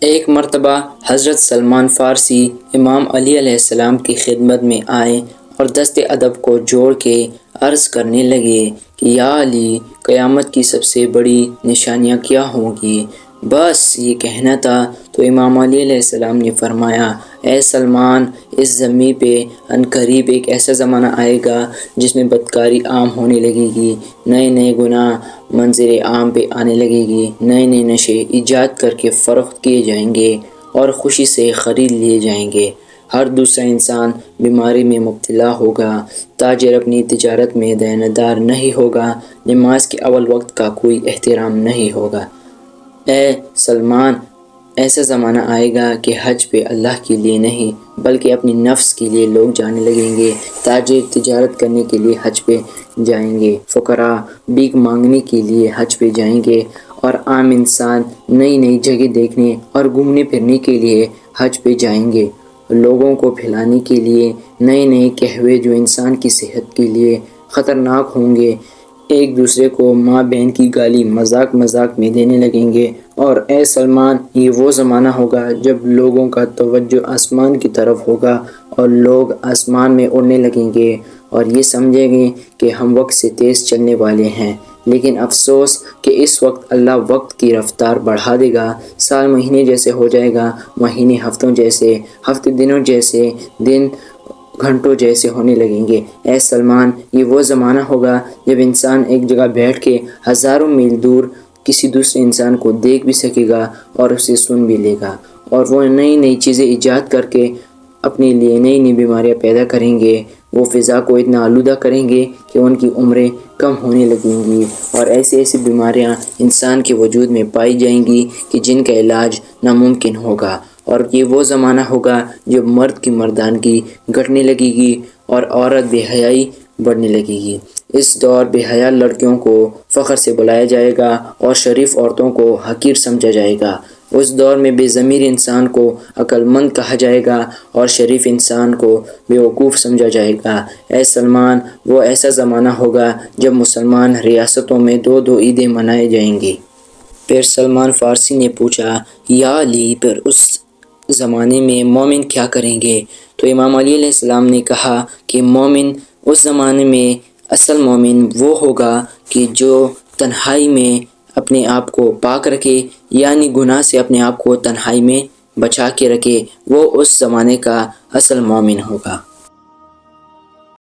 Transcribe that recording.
ایک مرتبہ حضرت سلمان فارسی امام علی علیہ السلام کی خدمت میں آئے اور دست ادب کو جوڑ کے عرض کرنے لگے کہ یا علی، قیامت کی سب سے بڑی نشانیاں کیا ہوں گی؟ بس یہ کہنا تھا تو امام علی علیہ السلام نے فرمایا، اے سلمان، اس زمین پہ عنقریب ایک ایسا زمانہ آئے گا جس میں بدکاری عام ہونے لگے گی، نئے نئے گناہ منظر عام پہ آنے لگے گی، نئے نئے نشے ایجاد کر کے فروخت کیے جائیں گے اور خوشی سے خرید لیے جائیں گے۔ ہر دوسرا انسان بیماری میں مبتلا ہوگا، تاجر اپنی تجارت میں دیانتدار نہیں ہوگا، نماز کے اول وقت کا کوئی احترام نہیں ہوگا۔ اے سلمان، ایسا زمانہ آئے گا کہ حج پہ اللہ کے لیے نہیں بلکہ اپنی نفس کے لیے لوگ جانے لگیں گے۔ تاجر تجارت کرنے کے لیے حج پہ جائیں گے، فقراء بھیک مانگنے کے لیے حج پہ جائیں گے، اور عام انسان نئی نئی جگہ دیکھنے اور گھومنے پھرنے کے لیے حج پہ جائیں گے۔ لوگوں کو پھیلانے کے لیے نئے نئے قہوے جو انسان کی صحت کے لیے خطرناک ہوں گے، ایک دوسرے کو ماں بہن کی گالی مذاق مذاق میں دینے لگیں گے۔ اور اے سلمان، یہ وہ زمانہ ہوگا جب لوگوں کا توجہ آسمان کی طرف ہوگا اور لوگ آسمان میں اڑنے لگیں گے اور یہ سمجھیں گے کہ ہم وقت سے تیز چلنے والے ہیں، لیکن افسوس کہ اس وقت اللہ وقت کی رفتار بڑھا دے گا۔ سال مہینے جیسے ہو جائے گا، مہینے ہفتوں جیسے، ہفتے دنوں جیسے، دن گھنٹوں جیسے ہونے لگیں گے۔ اے سلمان، یہ وہ زمانہ ہوگا جب انسان ایک جگہ بیٹھ کے ہزاروں میل دور کسی دوسرے انسان کو دیکھ بھی سکے گا اور اسے سن بھی لے گا، اور وہ نئی نئی چیزیں ایجاد کر کے اپنے لیے نئی نئی بیماریاں پیدا کریں گے۔ وہ فضا کو اتنا آلودہ کریں گے کہ ان کی عمریں کم ہونے لگیں گی، اور ایسی ایسی بیماریاں انسان کے وجود میں پائی جائیں گی کہ جن کا علاج ناممکن ہوگا۔ اور یہ وہ زمانہ ہوگا جب مرد کی مردانگی گھٹنے لگے گی اور عورت بے حیائی بڑھنے لگے گی۔ اس دور بے حیا لڑکیوں کو فخر سے بلایا جائے گا اور شریف عورتوں کو حقیر سمجھا جائے گا۔ اس دور میں بے ضمیر انسان کو عقل مند کہا جائے گا اور شریف انسان کو بیوقوف سمجھا جائے گا۔ اے سلمان، وہ ایسا زمانہ ہوگا جب مسلمان ریاستوں میں دو دو عیدیں منائے جائیں گی۔ پھر سلمان فارسی نے پوچھا، یا علی، پھر اس زمانے میں مومن کیا کریں گے؟ تو امام علی علیہ السلام نے کہا کہ مومن اس زمانے میں اصل مومن وہ ہوگا کہ جو تنہائی میں اپنے آپ کو پاک رکھے، یعنی گناہ سے اپنے آپ کو تنہائی میں بچا کے رکھے، وہ اس زمانے کا اصل مومن ہوگا۔